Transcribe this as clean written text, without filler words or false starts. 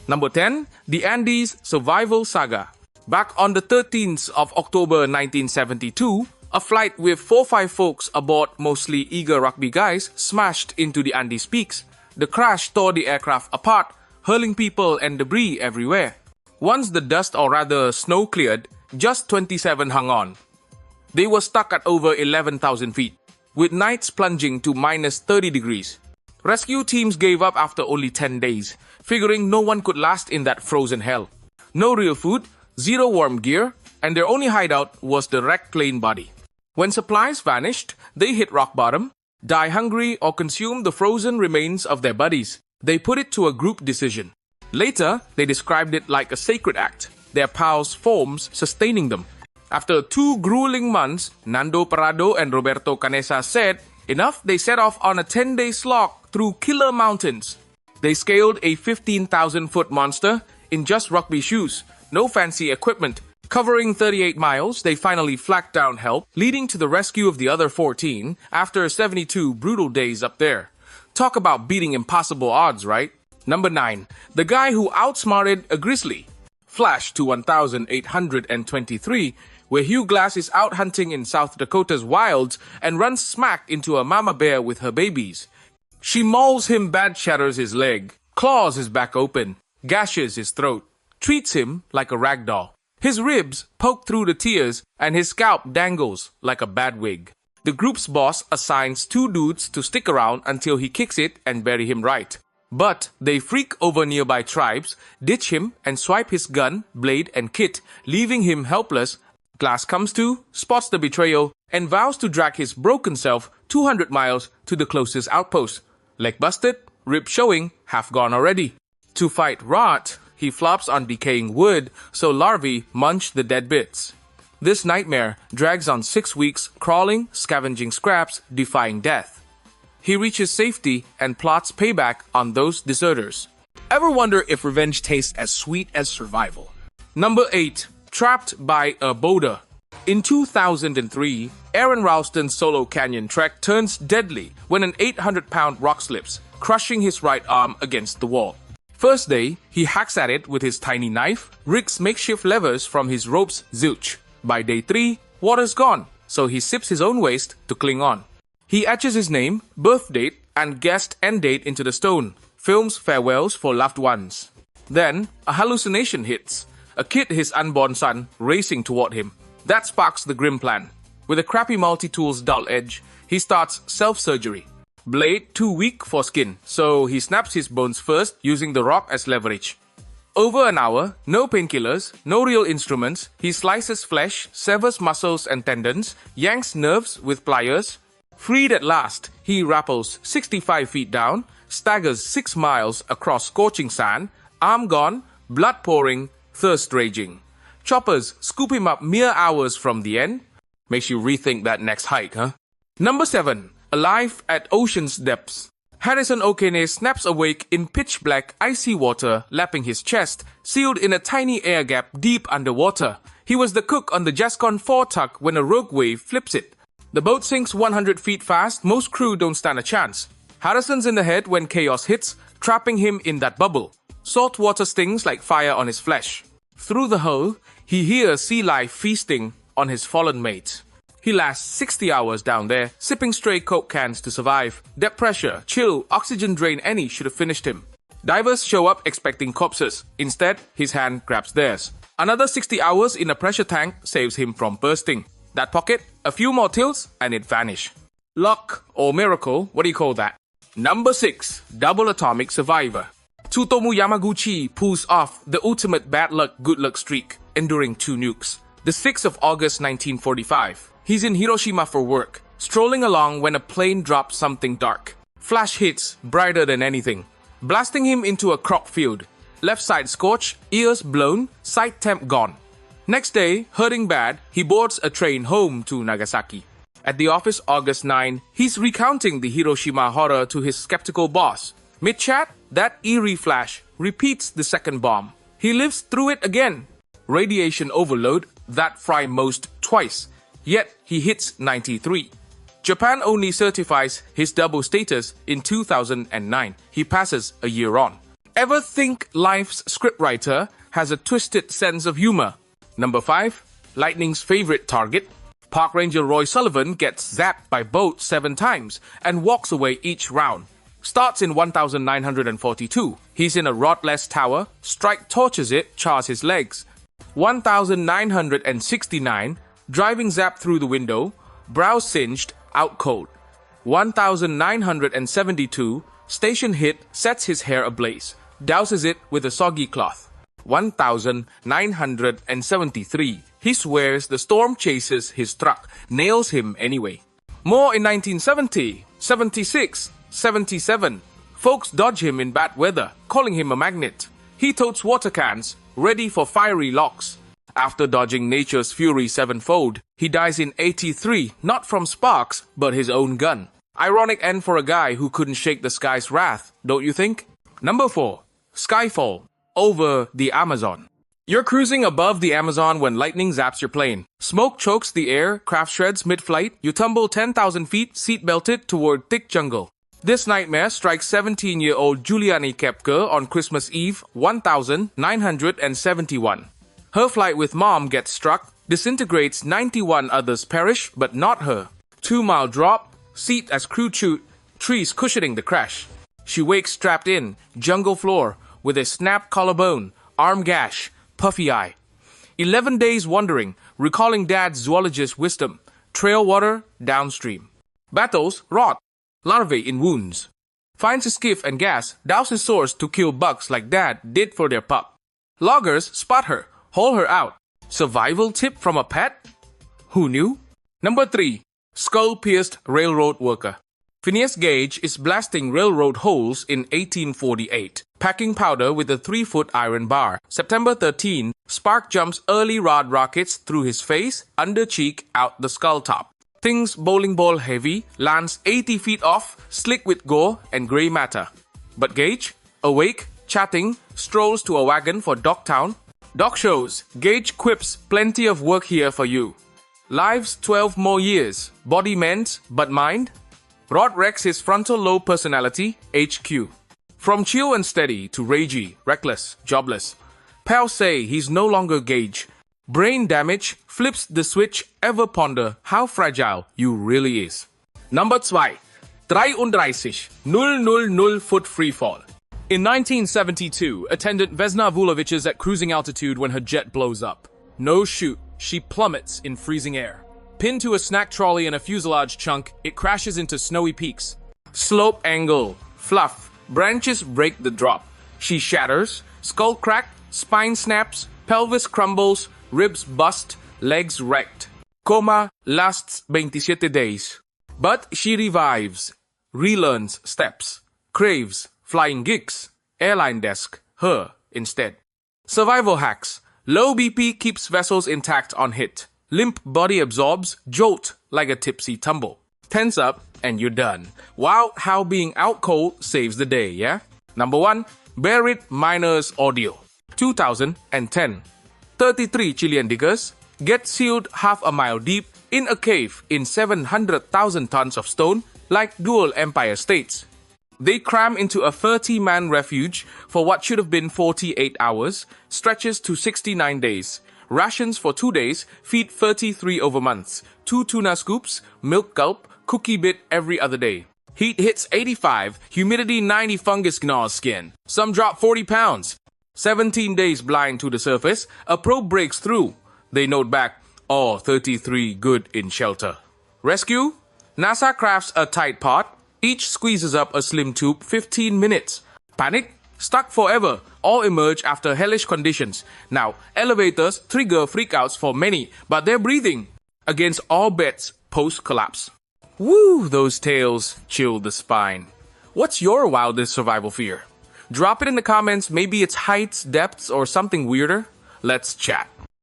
Number 10. The Andes Survival Saga. Back on the 13th of October 1972, a flight with 4-5 folks aboard, mostly eager rugby guys, smashed into the Andes peaks. The crash tore the aircraft apart, hurling people and debris everywhere. Once the dust, or rather snow, cleared, just 27 hung on. They were stuck at over 11,000 feet, with nights plunging to minus 30 degrees. Rescue teams gave up after only 10 days, figuring no one could last in that frozen hell. No real food, zero warm gear, and their only hideout was the wrecked plane body. When supplies vanished, they hit rock bottom, die hungry, or consume the frozen remains of their buddies. They put it to a group decision. Later, they described it like a sacred act, their pals' forms sustaining them. After 2 grueling months, Nando Parrado and Roberto Canessa said, enough, they set off on a 10-day slog through killer mountains. They scaled a 15,000-foot monster in just rugby shoes, no fancy equipment. Covering 38 miles, they finally flagged down help, leading to the rescue of the other 14 after 72 brutal days up there. Talk about beating impossible odds, right? Number 9. The guy who outsmarted a grizzly. Flash to 1823, where Hugh Glass is out hunting in South Dakota's wilds and runs smack into a mama bear with her babies. She mauls him, bad shatters his leg, claws his back open, gashes his throat, treats him like a rag doll. His ribs poke through the tears and his scalp dangles like a bad wig. The group's boss assigns 2 dudes to stick around until he kicks it and bury him right. But they freak over nearby tribes, ditch him and swipe his gun, blade and kit, leaving him helpless. Glass comes to, spots the betrayal, and vows to drag his broken self 200 miles to the closest outpost. Leg busted, rib showing, half gone already. To fight rot, he flops on decaying wood, so larvae munch the dead bits. This nightmare drags on 6 weeks, crawling, scavenging scraps, defying death. He reaches safety and plots payback on those deserters. Ever wonder if revenge tastes as sweet as survival? Number 8. Trapped by a Boulder. In 2003, Aaron Ralston's solo canyon trek turns deadly when an 800-pound rock slips, crushing his right arm against the wall. First day, he hacks at it with his tiny knife, rigs makeshift levers from his rope's zilch. By day 3, water's gone, so he sips his own waste to cling on. He etches his name, birth date, and guest end date into the stone, films farewells for loved ones. Then, a hallucination hits, a kid, his unborn son, racing toward him. That sparks the grim plan. With a crappy multi-tool's dull edge, he starts self-surgery. Blade too weak for skin, so he snaps his bones first using the rock as leverage. Over an hour, no painkillers, no real instruments, he slices flesh, severs muscles and tendons, yanks nerves with pliers. Freed at last, he rappels 65 feet down, staggers 6 miles across scorching sand, arm gone, blood pouring, thirst raging. Choppers scoop him up mere hours from the end. Makes you rethink that next hike, huh? Number 7. Alive at ocean's depths. Harrison O'Kane snaps awake in pitch-black, icy water lapping his chest, sealed in a tiny air gap deep underwater. He was the cook on the Jascon 4 tug when a rogue wave flips it. The boat sinks 100 feet fast, most crew don't stand a chance. Harrison's in the head when chaos hits, trapping him in that bubble. Salt water stings like fire on his flesh. Through the hull, he hears sea life feasting on his fallen mates. He lasts 60 hours down there, sipping stray Coke cans to survive. Depth pressure, chill, oxygen drain any should have finished him. Divers show up expecting corpses. Instead, his hand grabs theirs. Another 60 hours in a pressure tank saves him from bursting. That pocket, a few more tilts, and it vanished. Luck or miracle, what do you call that? Number 6. Double Atomic Survivor. Tsutomu Yamaguchi pulls off the ultimate bad luck good luck streak, enduring 2 nukes. The 6th of August 1945. He's in Hiroshima for work, strolling along when a plane drops something dark. Flash hits, brighter than anything, blasting him into a crop field. Left side scorched, ears blown, sight temp gone. Next day, hurting bad, he boards a train home to Nagasaki. At the office August 9, he's recounting the Hiroshima horror to his skeptical boss. Mid-chat, that eerie flash repeats the second bomb. He lives through it again. Radiation overload, that fry most twice. Yet, he hits 93. Japan only certifies his double status in 2009. He passes a year on. Ever think life's scriptwriter has a twisted sense of humor? Number 5. Lightning's favorite target. Park Ranger Roy Sullivan gets zapped by boat 7 times and walks away each round. Starts in 1942. He's in a rodless tower. Strike torches it, chars his legs. 1969. Driving zap through the window. Brow singed, out cold. 1972. Station hit, sets his hair ablaze. Douses it with a soggy cloth. 1973. He swears the storm chases his truck, nails him anyway. More in 1970, 76, 77. Folks dodge him in bad weather, calling him a magnet. He totes water cans, ready for fiery locks. After dodging nature's fury sevenfold, he dies in 83, not from sparks, but his own gun. Ironic end for a guy who couldn't shake the sky's wrath, don't you think? Number 4. Skyfall. Over the Amazon. You're cruising above the Amazon when lightning zaps your plane. Smoke chokes the air, craft shreds mid-flight. You tumble 10,000 feet, seat-belted toward thick jungle. This nightmare strikes 17-year-old Juliani Kepke on Christmas Eve, 1971. Her flight with mom gets struck, disintegrates, 91 others perish, but not her. 2-mile drop, seat as crew chute, trees cushioning the crash. She wakes strapped in, jungle floor, with a snapped collarbone, arm gash, puffy eye. 11 days wandering, recalling dad's zoologist wisdom. Trail water, downstream. Battles, rot. Larvae in wounds. Finds a skiff and gas, douses sores to kill bugs like dad did for their pup. Loggers spot her, haul her out. Survival tip from a pet? Who knew? Number 3. Skull-pierced railroad worker. Phineas Gage is blasting railroad holes in 1848. Packing powder with a 3-foot iron bar. September 13, spark jumps early rod rockets through his face, under cheek, out the skull top. Things bowling ball heavy, lands 80 feet off, slick with gore and grey matter. But Gage, awake, chatting, strolls to a wagon for Dogtown. Doc shows, Gage quips, plenty of work here for you. Lives 12 more years, body mends, but mind? Rod wrecks his frontal lobe personality, HQ. From chill and steady to ragey, reckless, jobless. Pals say he's no longer Gage. Brain damage, flips the switch, ever ponder how fragile you really is. Number 2. 33, 000 foot freefall. In 1972, attendant Vesna Vulovic is at cruising altitude when her jet blows up. No chute, she plummets in freezing air. Pinned to a snack trolley and a fuselage chunk, it crashes into snowy peaks. Slope angle, fluff, branches break the drop. She shatters, skull cracked, spine snaps, pelvis crumbles, ribs bust, legs wrecked. Coma lasts 27 days. But she revives, relearns steps, craves flying gigs, airline desk, her instead. Survival hacks. Low BP keeps vessels intact on hit. Limp body absorbs, jolt like a tipsy tumble. Tense up and you're done. Wow, how being out cold saves the day, yeah? Number 1. Buried Miners Ordeal. 2010. 33 Chilean diggers get sealed half a mile deep in a cave in 700,000 tons of stone like dual empire states. They cram into a 30-man refuge for what should have been 48 hours, stretches to 69 days. Rations for 2 days, feed 33 over months. 2 tuna scoops, milk gulp, cookie bit every other day. Heat hits 85, humidity 90, fungus gnaws skin. Some drop 40 pounds. 17 days blind to the surface, a probe breaks through. They note back, all 33 good in shelter. Rescue? NASA crafts a tight pot. Each squeezes up a slim tube 15 minutes. Panic? Stuck forever. All emerge after hellish conditions. Now, elevators trigger freakouts for many, but they're breathing. Against all bets, post-collapse. Woo, those tales chill the spine. What's your wildest survival fear? Drop it in the comments, maybe it's heights, depths, or something weirder. Let's chat.